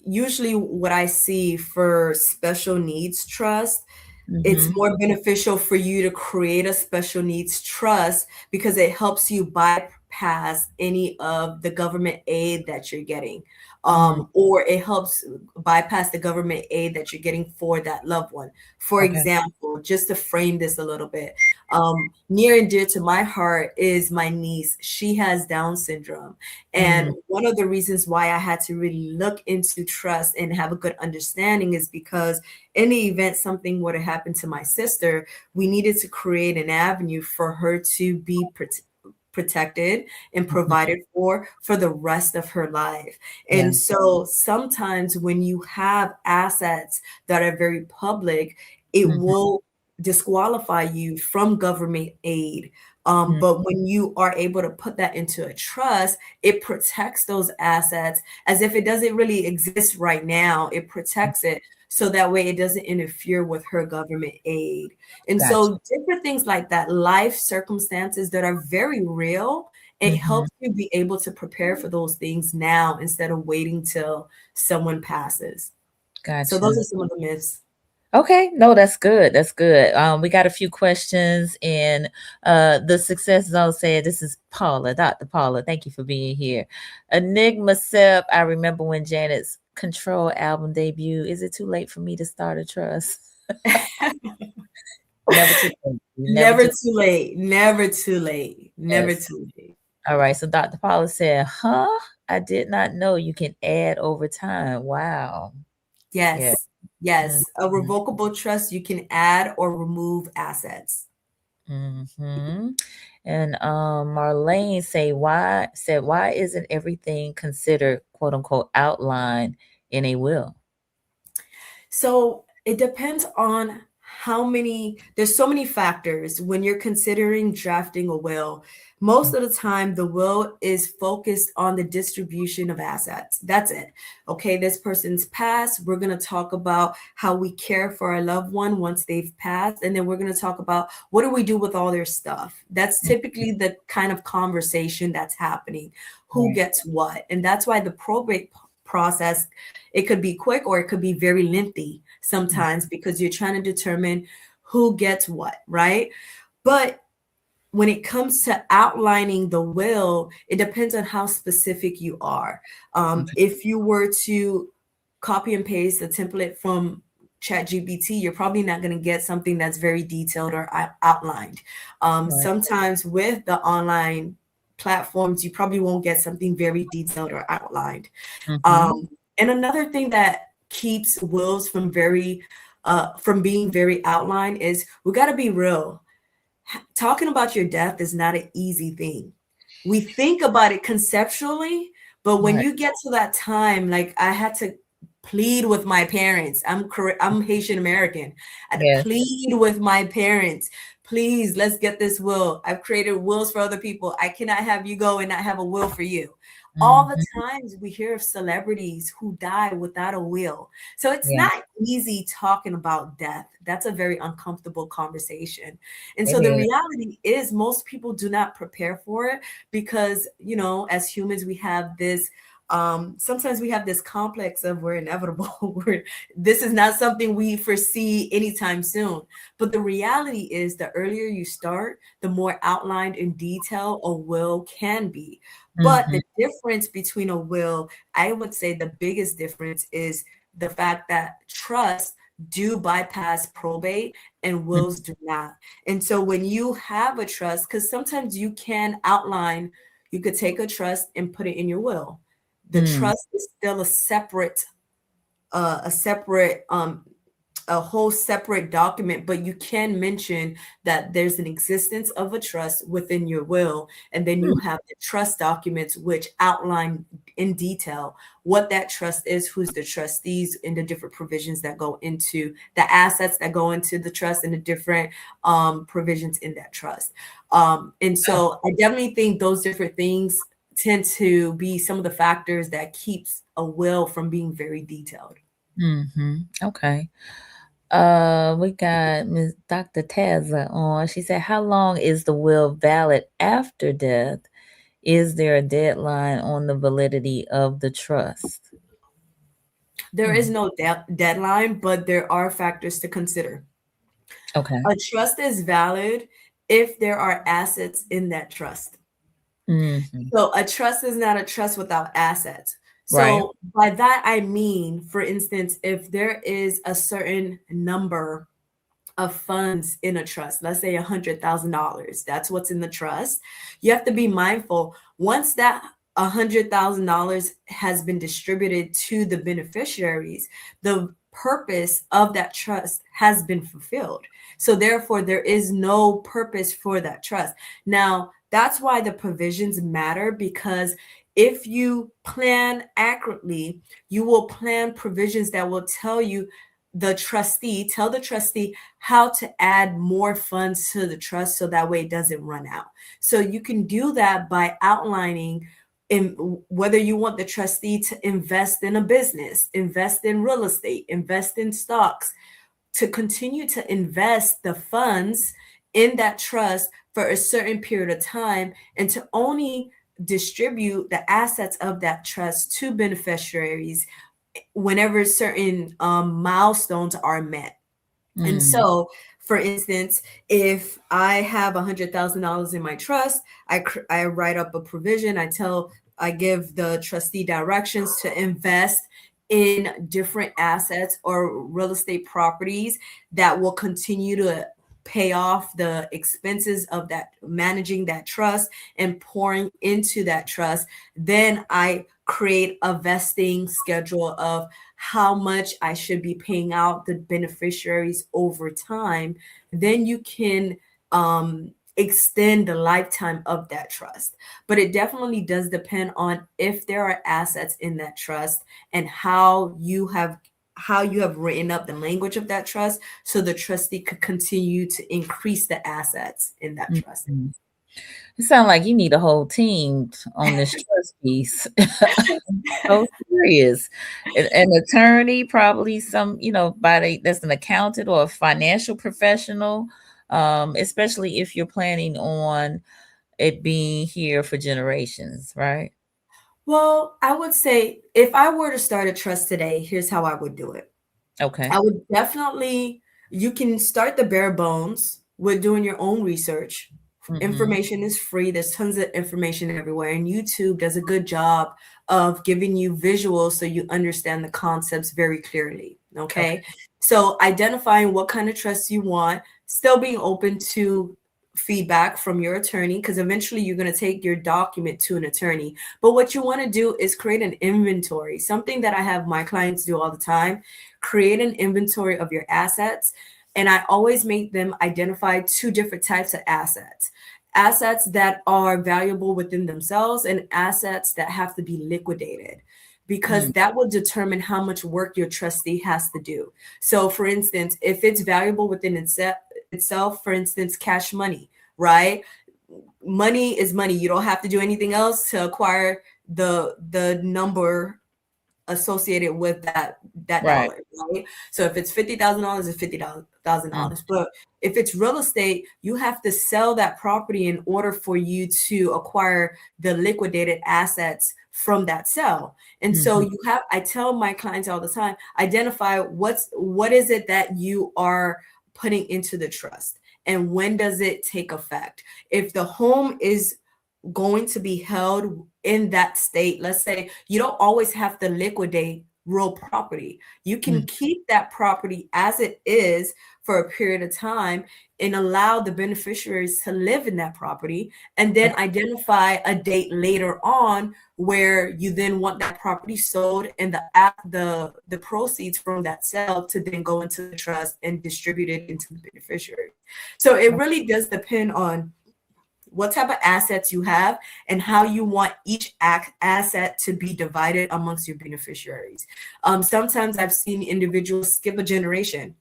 usually what I see for special needs trust, it's Mhm. more beneficial for you to create a special needs trust because it helps you bypass any of the government aid that you're getting. Mm. Or it helps bypass the government aid that you're getting for that loved one. For Okay. example, just to frame this a little bit, Near and dear to my heart is my niece. She has Down syndrome. And Mm, one of the reasons why I had to really look into trust and have a good understanding is because in the event something were to happen to my sister, we needed to create an avenue for her to be protected and mhm, provided for the rest of her life. yeah. And so sometimes when you have assets that are very public, it Mhm, will disqualify you from government aid. mm, But when you are able to put that into a trust, it protects those assets as if it doesn't really exist right now. It protects it so that way it doesn't interfere with her government aid. And gotcha. so different things like that, life circumstances that are very real, it Mhm, helps you be able to prepare for those things now instead of waiting till someone passes. So those gotcha. are some of the myths. Okay, no, that's good. That's good. We got a few questions, and the success zone said, "This is Paula, Dr. Paula. Thank you for being here." Enigma Sep, I remember when Janet's Control album debut. Is it too late for me to start a trust? Never too late. Never Never too. too late. Never too late. Never Yes. too late. All right. So Dr. Paula said, "Huh? I did not know you can add over time. Wow. Yeah. Yes. Yes. A Mhm. revocable trust, you can add or remove assets. Mm-hmm. And Marlene said why isn't everything considered quote unquote outline in a will? So it depends on how many, there's so many factors when you're considering drafting a will. Most of the time, the will is focused on the distribution of assets. That's it. Okay, this person's passed. We're going to talk about how we care for our loved one once they've passed. And then we're going to talk about what do we do with all their stuff. That's Mm, typically the kind of conversation that's happening. Who right. gets what? And that's why the probate process, it could be quick or it could be very lengthy Mm, sometimes because you're trying to determine who gets what, right? But when it comes to outlining the will, it depends on how specific you are. okay. If you were to copy and paste the template from ChatGPT, you're probably not going to get something that's very detailed or outlined. Right. Sometimes with the online platforms, you probably won't get something very detailed or outlined. Mm-hmm. And another thing that keeps wills from being very outlined is we got to be real. Talking about your death is not an easy thing. We think about it conceptually, but when Right. you get to that time, like I had to plead with my parents. I'm Haitian American. I had to Yes. plead with my parents. Please, let's get this will. I've created wills for other people. I cannot have you go and not have a will for you. All the Mm-hmm. times we hear of celebrities who die without a will. So it's Yeah, not easy talking about death. That's a very uncomfortable conversation. And it so the is. reality is most people do not prepare for it because, you know, as humans, we have this sometimes we have this complex of we're inevitable. This is not something we foresee anytime soon. But the reality is the earlier you start, the more outlined in detail a will can be. But Mm-hmm. the difference between a will, I would say the biggest difference is the fact that trusts do bypass probate and wills do not. And so when you have a trust, because sometimes you can outline, you could take a trust and put it in your will. The Mm-hmm. trust is still a separate a whole separate document, but you can mention that there's an existence of a trust within your will. And then you have the trust documents, which outline in detail what that trust is, who's the trustees, and the different provisions that go into the assets that go into the trust and the different provisions in that trust. And so I definitely think those different things tend to be some of the factors that keeps a will from being very detailed. Mm-hmm. Okay. We got Miss Dr. Tazza on. She said, "How long is the will valid after death? Is there a deadline on the validity of the trust?" There is Hmm. no deadline, but there are factors to consider. Okay. A trust is valid if there are assets in that trust. Mm-hmm. So a trust is not a trust without assets. Right. So by that I mean, for instance, if there is a certain number of funds in a trust, let's say $100,000, that's what's in the trust, you have to be mindful once that $100,000 has been distributed to the beneficiaries, the purpose of that trust has been fulfilled. So therefore, there is no purpose for that trust. Now, that's why the provisions matter, because if you plan accurately, you will plan provisions that will tell the trustee how to add more funds to the trust so that way it doesn't run out. So you can do that by outlining in whether you want the trustee to invest in a business, invest in real estate, invest in stocks, to continue to invest the funds in that trust for a certain period of time, and to only distribute the assets of that trust to beneficiaries whenever certain milestones are met. And so, for instance, if I have $100,000 in my trust, I write up a provision. I give the trustee directions to invest in different assets or real estate properties that will continue to pay off the expenses of that, managing that trust and pouring into that trust. Then I create a vesting schedule of how much I should be paying out the beneficiaries over time. Then you can extend the lifetime of that trust. But it definitely does depend on if there are assets in that trust and how you have written up the language of that trust, so the trustee could continue to increase the assets in that trust. It sounds like you need a whole team on this trust piece. So serious. An attorney, probably some, that's an accountant or a financial professional, especially if you're planning on it being here for generations, right? Well, I would say if I were to start a trust today, here's how I would do it. Okay. I would definitely, you can start the bare bones with doing your own research. Information is free. There's tons of information everywhere. And YouTube does a good job of giving you visuals so you understand the concepts very clearly. Okay. So identifying what kind of trust you want, still being open to feedback from your attorney, because eventually you're going to take your document to an attorney. But what you want to do is create an inventory, something that I have my clients do all the time. Create an inventory of your assets. And I always make them identify two different types of assets that are valuable within themselves and assets that have to be liquidated, because that will determine how much work your trustee has to do. So for instance, if it's valuable within itself, for instance, cash money, right? Money is money. You don't have to do anything else to acquire the number associated with that Right. dollar, right? So if it's $50,000, it's $50,000. But if it's real estate, you have to sell that property in order for you to acquire the liquidated assets from that sale. And so I tell my clients all the time, identify what is it that you are putting into the trust and when does it take effect. If the home is going to be held in that state, let's say, you don't always have to liquidate real property. You can keep that property as it is for a period of time and allow the beneficiaries to live in that property, and then identify a date later on where you then want that property sold and the proceeds from that sale to then go into the trust and distribute it into the beneficiary. So it really does depend on what type of assets you have and how you want each asset to be divided amongst your beneficiaries. Sometimes I've seen individuals skip a generation.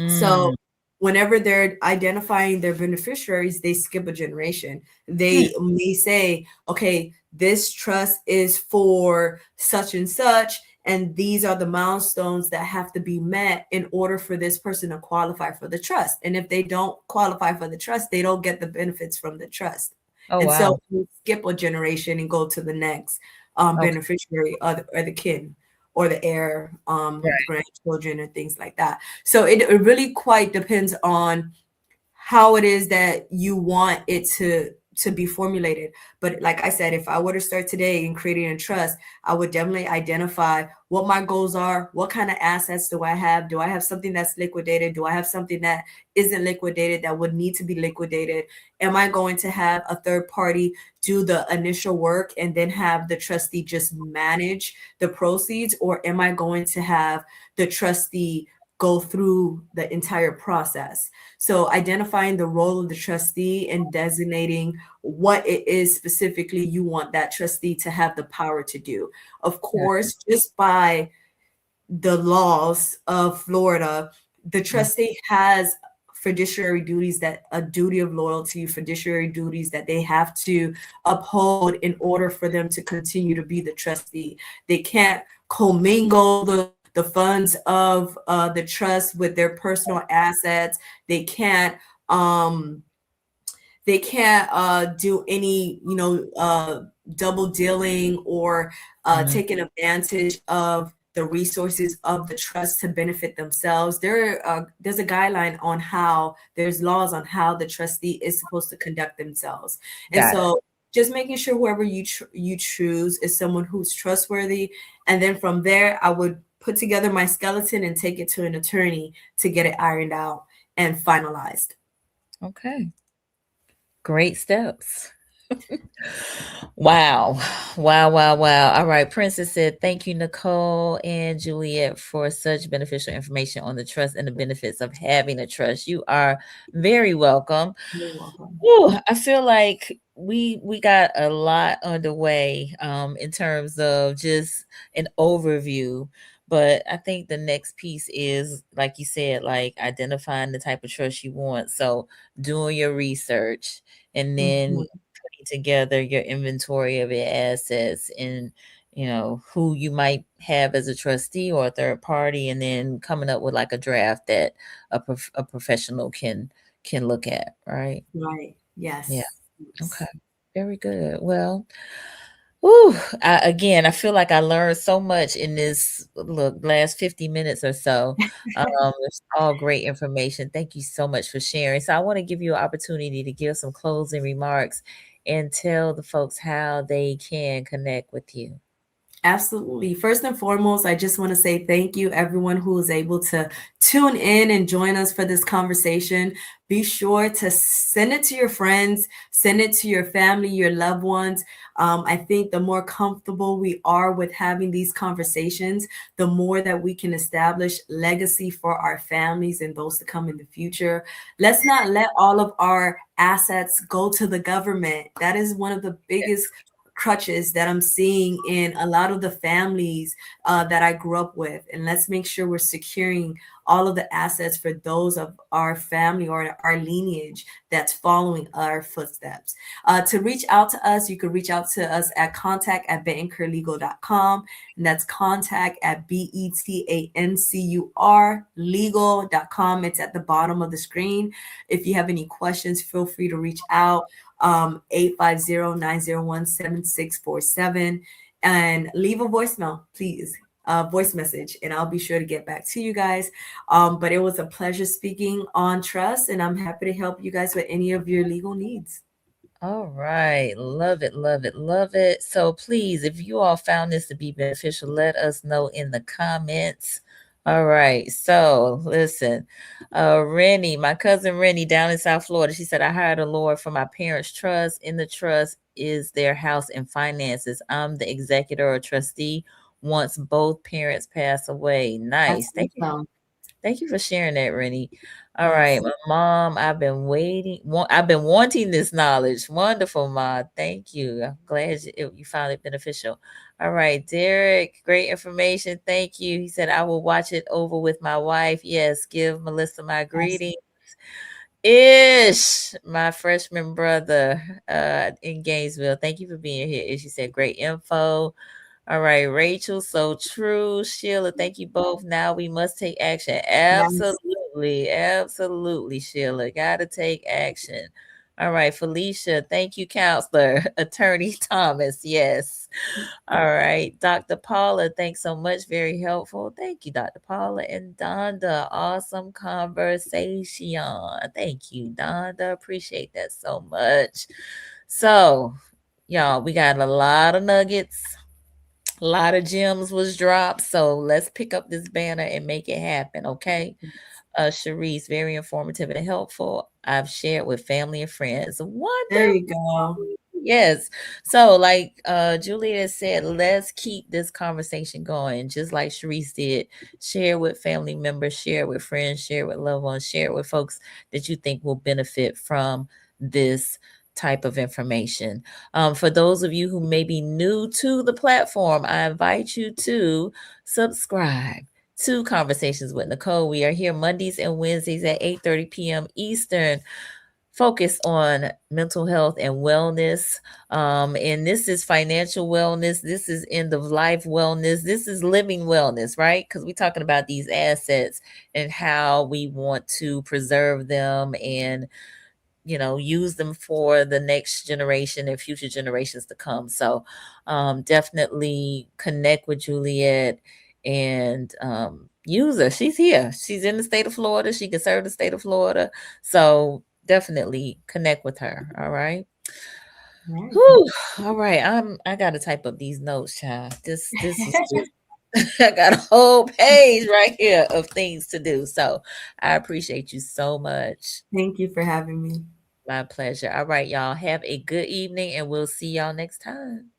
So whenever they're identifying their beneficiaries, they skip a generation. They may say, okay, this trust is for such and such, and these are the milestones that have to be met in order for this person to qualify for the trust. And if they don't qualify for the trust, they don't get the benefits from the trust. So we skip a generation and go to the next beneficiary or the kid or the heir, grandchildren and things like that. So it really quite depends on how it is that you want it to to be formulated. But like I said, if I were to start today in creating a trust, I would definitely identify what my goals are. What kind of assets do I have? Do I have something that's liquidated? Do I have something that isn't liquidated that would need to be liquidated? Am I going to have a third party do the initial work and then have the trustee just manage the proceeds? Or am I going to have the trustee go through the entire process? So identifying the role of the trustee and designating what it is specifically you want that trustee to have the power to do. Of course, just by the laws of Florida, the trustee has fiduciary duties, that a duty of loyalty, fiduciary duties that they have to uphold in order for them to continue to be the trustee. They can't commingle the funds of the trust with their personal assets. They can't do any double dealing or taking advantage of the resources of the trust to benefit themselves. There's a guideline on how, there's laws on how the trustee is supposed to conduct themselves. And so just making sure whoever you choose is someone who's trustworthy. And then from there, I would put together my skeleton and take it to an attorney to get it ironed out and finalized. Okay. Great steps. Wow. Wow, wow, wow. All right. Princess said, thank you, Nicole and Juliette, for such beneficial information on the trust and the benefits of having a trust. You are very welcome. You're welcome. Ooh, I feel like we got a lot underway in terms of just an overview. But I think the next piece is, like you said, like identifying the type of trust you want. So doing your research and then putting together your inventory of your assets and who you might have as a trustee or a third party, and then coming up with like a draft that a professional can look at, right? Right. Yes. Yeah. Okay. Very good. Well, whew, again, I feel like I learned so much in this last 50 minutes or so. It's all great information. Thank you so much for sharing. So I want to give you an opportunity to give some closing remarks and tell the folks how they can connect with you. Absolutely. First and foremost, I just want to say thank you, everyone who was able to tune in and join us for this conversation. Be sure to send it to your friends, send it to your family, your loved ones. I think the more comfortable we are with having these conversations, the more that we can establish legacy for our families and those to come in the future. Let's not let all of our assets go to the government. That is one of the biggest crutches that I'm seeing in a lot of the families that I grew up with. And let's make sure we're securing all of the assets for those of our family or our lineage that's following our footsteps. To reach out to us, you can reach out to us at contact@betancurlegal.com. And that's contact@betancur legal.com. It's at the bottom of the screen. If you have any questions, feel free to reach out. 850-901-7647, and leave a voicemail, please. Voice message, and I'll be sure to get back to you guys. But it was a pleasure speaking on trust, and I'm happy to help you guys with any of your legal needs. All right. Love it, love it, love it. So please, if you all found this to be beneficial, let us know in the comments. All right. So listen, Rennie, my cousin Rennie down in South Florida, she said, I hired a lawyer for my parents' trust. In the trust is their house and finances. I'm the executor or trustee once both parents pass away. Nice. Thank you. Thank you for sharing that, Rennie. All right, my mom, I've been wanting this knowledge. Wonderful, Ma. Thank you. I'm glad you found it beneficial. All right, Derek, great information. Thank you. He said, I will watch it over with my wife. Yes, give Melissa my greetings. Ish, my freshman brother in Gainesville. Thank you for being here. Ish, he said, great info. All right, Rachel, so true. Sheila, thank you both. Now we must take action. Absolutely, absolutely, Sheila. Gotta take action. All right, Felicia, thank you, counselor. Attorney Thomas, yes. All right, Dr. Paula, thanks so much. Very helpful. Thank you, Dr. Paula. And Donda, awesome conversation. Thank you, Donda. Appreciate that so much. So, y'all, we got a lot of nuggets, a lot of gems was dropped. So let's pick up this banner and make it happen, okay? Sharice, very informative and helpful. I've shared with family and friends. There Wonderful. you go. Yes. So, like Juliet said, let's keep this conversation going, just like Sharice did. Share with family members, share with friends, share with loved ones, share with folks that you think will benefit from this type of information. For those of you who may be new to the platform, I invite you to subscribe to Conversations with Nicole. We are here Mondays and Wednesdays at 8:30 p.m. Eastern. Focus on mental health and wellness. And this is financial wellness. This is end of life wellness. This is living wellness, right? Because we're talking about these assets and how we want to preserve them and use them for the next generation and future generations to come. So definitely connect with Juliette and use her. She's here. She's in the state of Florida. She can serve the state of Florida. So definitely connect with her. All right. Right. Whew. All right. I gotta type up these notes, child. This is just I got a whole page right here of things to do. So I appreciate you so much. Thank you for having me. My pleasure. All right, y'all. Have a good evening, and we'll see y'all next time.